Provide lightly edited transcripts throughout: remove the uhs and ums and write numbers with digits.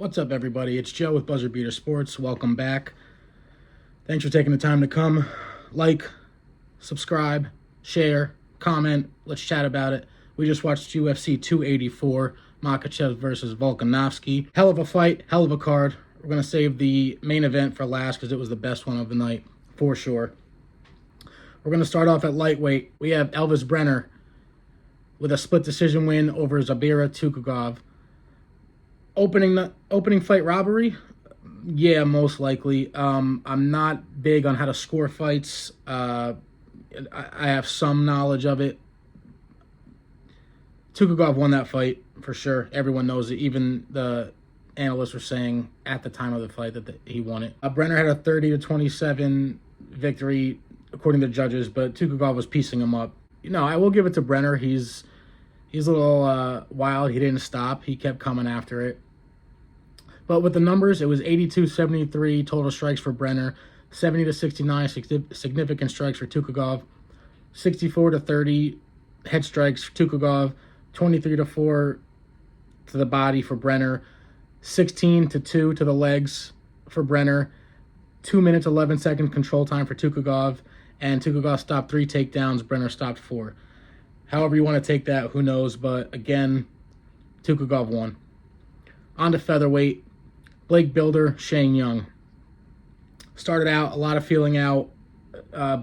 What's up, everybody? It's Joe with Buzzer Beater Sports. Welcome back. Thanks for taking the time to come. Like, subscribe, share, comment. Let's chat about it. We just watched UFC 284, Makhachev versus Volkanovski. Hell of a fight, hell of a card. We're going to save the main event for last because it was the best one of the night, for sure. We're going to start off at lightweight. We have Elvis Brenner with a split decision win over Zabira Tukugov. Opening fight robbery? Yeah, most likely. I'm not big on how to score fights. I have some knowledge of it. Tukugov won that fight for sure. Everyone knows it. Even the analysts were saying at the time of the fight that he won it. Brenner had a 30-27 victory according to judges, but Tukugov was piecing him up. I will give it to Brenner. He's a little wild. He didn't stop. He kept coming after it. But with the numbers, it was 82-73 total strikes for Brenner, 70-69 significant strikes for Tukugov, 64-30 head strikes for Tukugov, 23-4 to the body for Brenner, 16-2 to the legs for Brenner, 2 minutes 11 seconds control time for Tukugov, and Tukugov stopped 3 takedowns. Brenner stopped 4. However you want to take that, who knows? But again, Tukugov won. On to featherweight. Blake Bilder, Shane Young. Started out, a lot of feeling out.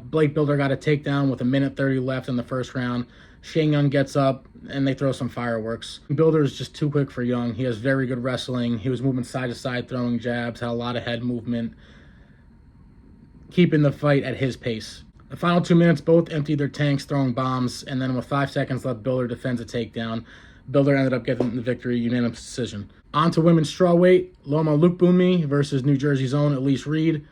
Blake Bilder got a takedown with 1:30 left in the first round. Shane Young gets up, and they throw some fireworks. Bilder is just too quick for Young. He has very good wrestling. He was moving side to side, throwing jabs, had a lot of head movement, keeping the fight at his pace. The final 2 minutes, both emptied their tanks, throwing bombs, and then with 5 seconds left, Bilder defends a takedown. Bilder ended up getting the victory, unanimous decision. On to women's strawweight, Loma Lookboonmee versus New Jersey's own Elise Reed.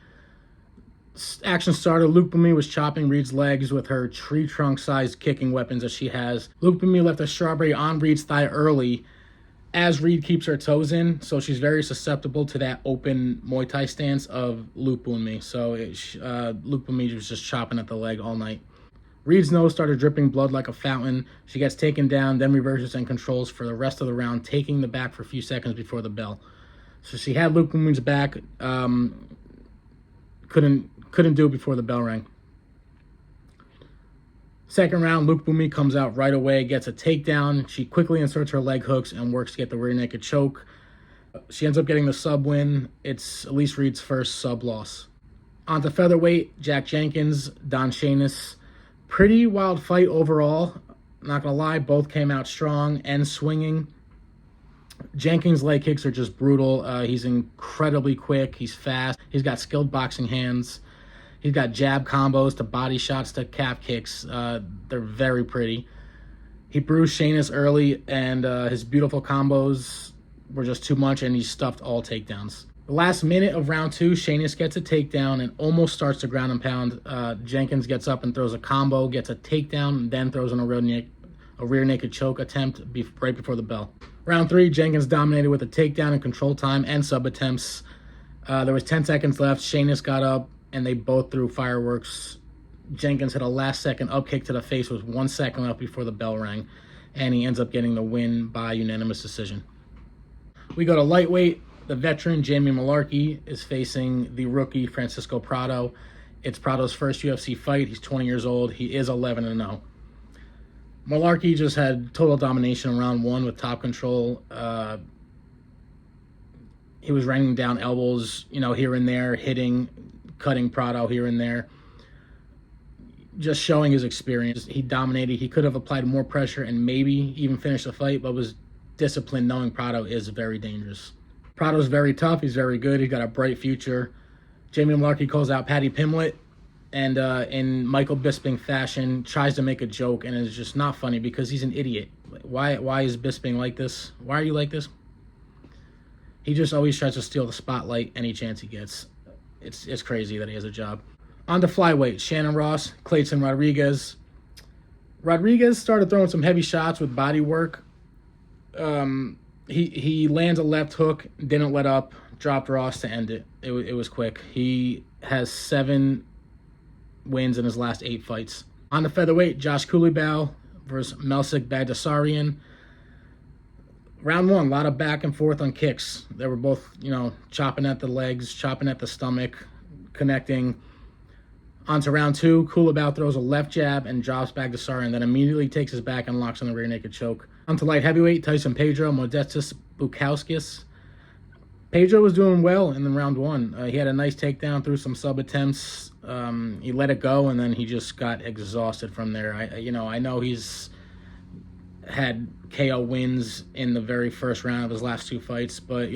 Action started. Lookboonmee was chopping Reed's legs with her tree trunk-sized kicking weapons that she has. Lookboonmee left a strawberry on Reed's thigh early as Reed keeps her toes in, so she's very susceptible to that open Muay Thai stance of Lookboonmee. So Lookboonmee was just chopping at the leg all night. Reed's nose started dripping blood like a fountain. She gets taken down, then reverses and controls for the rest of the round, taking the back for a few seconds before the bell. So she had Lookboonmee's back, couldn't do it before the bell rang. Second round, Lookboonmee comes out right away, gets a takedown. She quickly inserts her leg hooks and works to get the rear naked choke. She ends up getting the sub win. It's Elise Reed's first sub loss. On to featherweight, Jack Jenkins, Don Shainis. Pretty wild fight overall. Not going to lie, both came out strong and swinging. Jenkins' leg kicks are just brutal. He's incredibly quick. He's fast. He's got skilled boxing hands. He's got jab combos to body shots to calf kicks. They're very pretty. He bruised Shainis early, and his beautiful combos were just too much, and he stuffed all takedowns. The last minute of round 2, Shainis gets a takedown and almost starts to ground and pound. Jenkins gets up and throws a combo, gets a takedown, and then throws in a rear naked choke attempt right before the bell. Round 3, Jenkins dominated with a takedown and control time and sub attempts. There was 10 seconds left. Shainis got up, and they both threw fireworks. Jenkins hit a last-second up kick to the face with 1 second left before the bell rang, and he ends up getting the win by unanimous decision. We go to lightweight. The veteran, Jamie Mullarkey, is facing the rookie, Francisco Prado. It's Prado's first UFC fight. He's 20 years old. He is 11-0. Mullarkey just had total domination in round 1 with top control. He was raining down elbows, here and there, hitting, cutting Prado here and there. Just showing his experience. He dominated. He could have applied more pressure and maybe even finished the fight, but was disciplined, knowing Prado is very dangerous. Prado's very tough. He's very good. He's got a bright future. Jamie Mullarkey calls out Paddy Pimblett, and in Michael Bisping fashion, tries to make a joke, and it's just not funny because he's an idiot. Why is Bisping like this? Why are you like this? He just always tries to steal the spotlight any chance he gets. It's crazy that he has a job. On to flyweight, Shannon Ross, Clayton Rodriguez. Rodriguez started throwing some heavy shots with body work. He lands a left hook, didn't let up, dropped Ross to end it. It was quick. He has 7 wins in his last 8 fights. On the featherweight, Josh Kulibau versus Melsik Bagdasaryan. Round one, a lot of back and forth on kicks. They were both, chopping at the legs, chopping at the stomach, connecting. On to round two, Kulabau throws a left jab and drops Bagdasarian, and then immediately takes his back and locks on the rear naked choke. On to light heavyweight, Tyson Pedro, Modestas Bukauskas. Pedro was doing well in the round one. He had a nice takedown through some sub attempts. He let it go, and then he just got exhausted from there. I know he's had KO wins in the very first round of his last two fights, but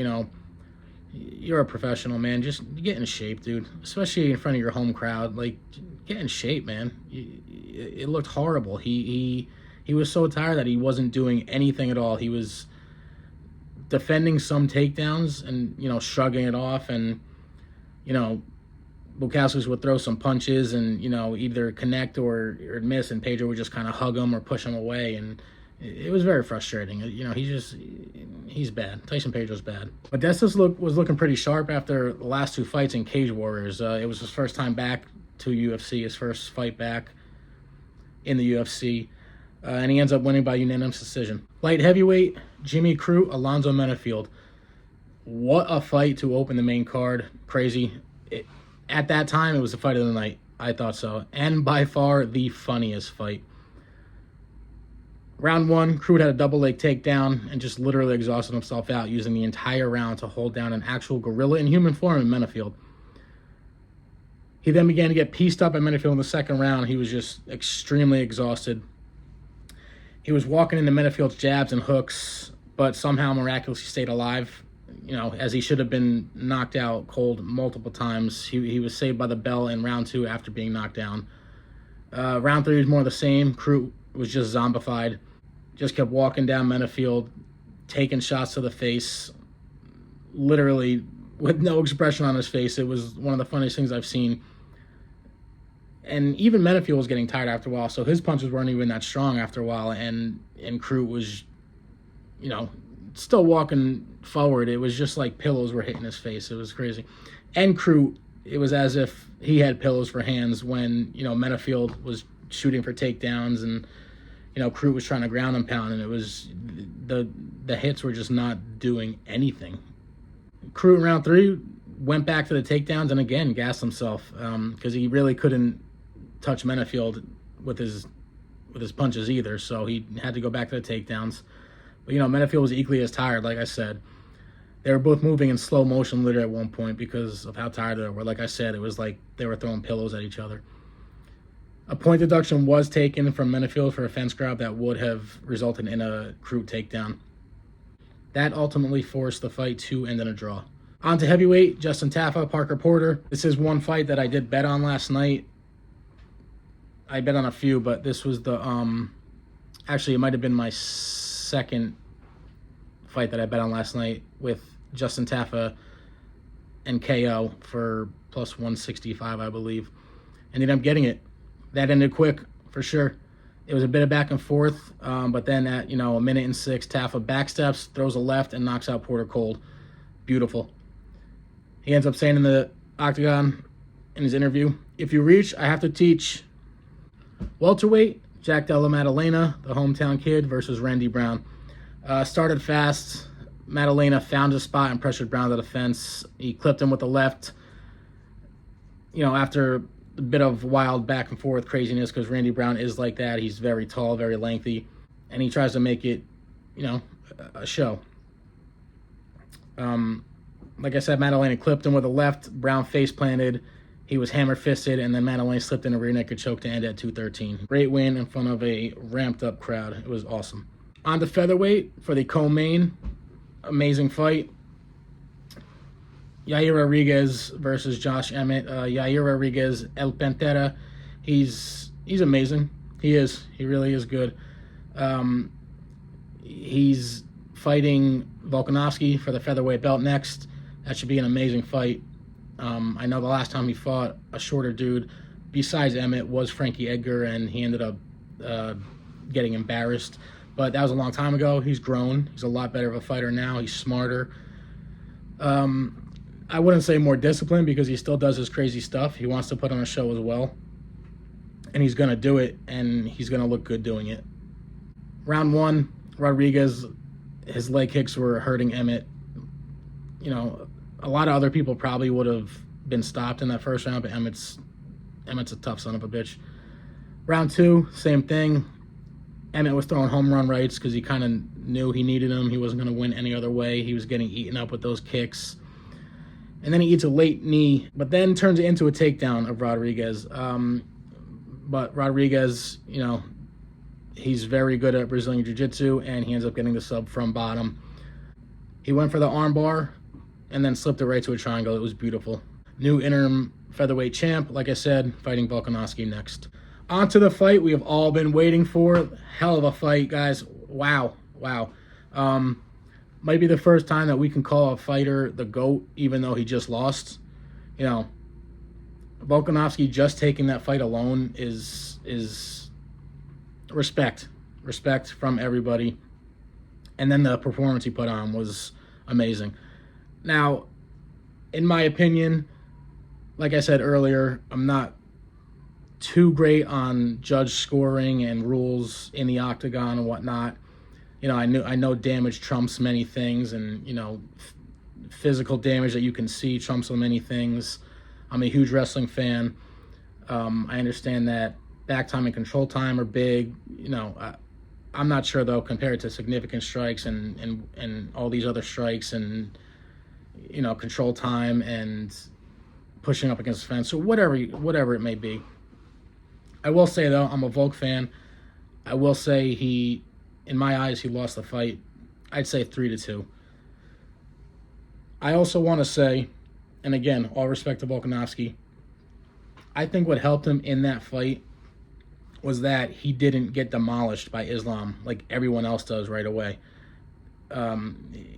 you're a professional, man. Just get in shape, dude. Especially in front of your home crowd. Like, get in shape, man. It looked horrible. He was so tired that he wasn't doing anything at all. He was defending some takedowns and shrugging it off, and Bukauskas would throw some punches and either connect or miss, and Pedro would just kind of hug him or push him away, and it was very frustrating. He's bad. Tyson Pedro's bad. But Modestas was looking pretty sharp after the last two fights in Cage Warriors. It was his first time back to UFC, his first fight back in the UFC, and he ends up winning by unanimous decision. Light heavyweight, Jimmy Crute, Alonzo Menafield. What a fight to open the main card. Crazy. At that time, it was the fight of the night. I thought so. And by far the funniest fight. Round one, Crute had a double leg takedown and just literally exhausted himself out, using the entire round to hold down an actual gorilla in human form in Menafield. He then began to get pieced up at Menafield in the second round. He was just extremely exhausted. He was walking into Menafield's jabs and hooks, but somehow miraculously stayed alive, as he should have been knocked out cold multiple times. He was saved by the bell in round two after being knocked down. Round three was more of the same. Crute was just zombified. Just kept walking down Menafield, taking shots to the face, literally with no expression on his face. It was one of the funniest things I've seen. And even Menafield was getting tired after a while, so his punches weren't even that strong after a while, and Crute was, still walking forward. It was just like pillows were hitting his face. It was crazy. And Crute, it was as if he had pillows for hands when, Menafield was shooting for takedowns, and Crute was trying to ground and pound, and it was the hits were just not doing anything. Crute in round three went back to the takedowns and again gassed himself because he really couldn't touch Menafield with his punches either, so he had to go back to the takedowns. But Menafield was equally as tired. Like I said, they were both moving in slow motion literally at one point because of how tired they were. Like I said, it was like they were throwing pillows at each other. A point deduction was taken from Menafield for a fence grab that would have resulted in a Crute takedown. That ultimately forced the fight to end in a draw. On to heavyweight, Justin Tafa, Parker Porter. This is one fight that I did bet on last night. I bet on a few, but this was the, actually it might have been my second fight that I bet on last night with Justin Tafa and KO for plus 165, I believe. Ended up getting it. That ended quick, for sure. It was a bit of back and forth, but then at, a minute and 6, Tafa backsteps, throws a left, and knocks out Porter cold. Beautiful. He ends up saying in the octagon in his interview, "If you reach, I have to teach." Welterweight, Jack Della Maddalena, the hometown kid, versus Randy Brown. Started fast. Maddalena found his spot and pressured Brown to the fence. He clipped him with the left. After a bit of wild back and forth craziness, because Randy Brown is like that. He's very tall, very lengthy, and he tries to make it, a show. Like I said, Maddalena clipped him with a left. Brown face planted. He was hammer fisted, and then Maddalena slipped in a rear naked choke to end at 213. Great win in front of a ramped up crowd. It was awesome. On to featherweight for the co-main. Amazing fight. Yair Rodriguez versus Josh Emmett. Yair Rodriguez, El Pantera. He's amazing. He is. He really is good. He's fighting Volkanovski for the featherweight belt next. That should be an amazing fight. I know the last time he fought a shorter dude besides Emmett was Frankie Edgar, and he ended up getting embarrassed. But that was a long time ago. He's grown. He's a lot better of a fighter now. He's smarter. I wouldn't say more disciplined because he still does his crazy stuff. He wants to put on a show as well. And he's going to do it, and he's going to look good doing it. Round one, Rodriguez his leg kicks were hurting Emmett. You know, a lot of other people probably would have been stopped in that first round, but Emmett's a tough son of a bitch. Round 2, same thing. Emmett was throwing home run rights because he kind of knew he needed them. He wasn't going to win any other way. He was getting eaten up with those kicks. And then he eats a late knee, but then turns it into a takedown of Rodriguez. But Rodriguez, you know, he's very good at Brazilian Jiu-Jitsu, and he ends up getting the sub from bottom. He went for the armbar and then slipped it right to a triangle. It was beautiful. New interim featherweight champ, like I said, fighting Volkanovski next. On to the fight we have all been waiting for. Hell of a fight, guys. Wow. Might be the first time that we can call a fighter the GOAT, even though he just lost. You know, Volkanovski just taking that fight alone is respect from everybody. And then the performance he put on was amazing. Now, in my opinion, like I said earlier, I'm not too great on judge scoring and rules in the octagon and whatnot. You know, I know damage trumps many things, and, you know, physical damage that you can see trumps so many things. I'm a huge wrestling fan. I understand that back time and control time are big. You know, I'm not sure, though, compared to significant strikes and all these other strikes and, you know, control time and pushing up against the fence, or whatever it may be. I will say, though, I'm a Volk fan. I will say in my eyes, he lost the fight. I'd say 3-2. I also want to say, and again, all respect to Volkanovski, I think what helped him in that fight was that he didn't get demolished by Islam like everyone else does right away.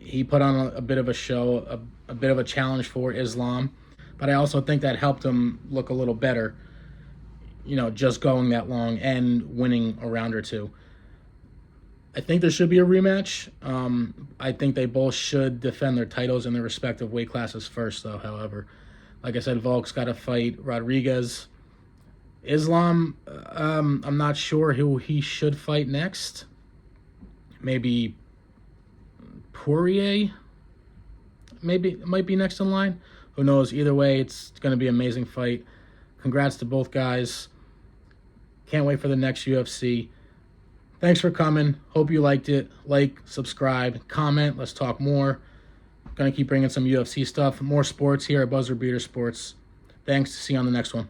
He put on a bit of a show, a bit of a challenge for Islam, but I also think that helped him look a little better, you know, just going that long and winning a round or two. I think there should be a rematch. I think they both should defend their titles in their respective weight classes first, though, however. Like I said, Volk's got to fight Rodriguez. Islam, I'm not sure who he should fight next. Maybe Poirier? Maybe it might be next in line. Who knows? Either way, it's going to be an amazing fight. Congrats to both guys. Can't wait for the next UFC. Thanks for coming. Hope you liked it. Like, subscribe, comment. Let's talk more. Going to keep bringing some UFC stuff. More sports here at Buzzer Beater Sports. Thanks. See you on the next one.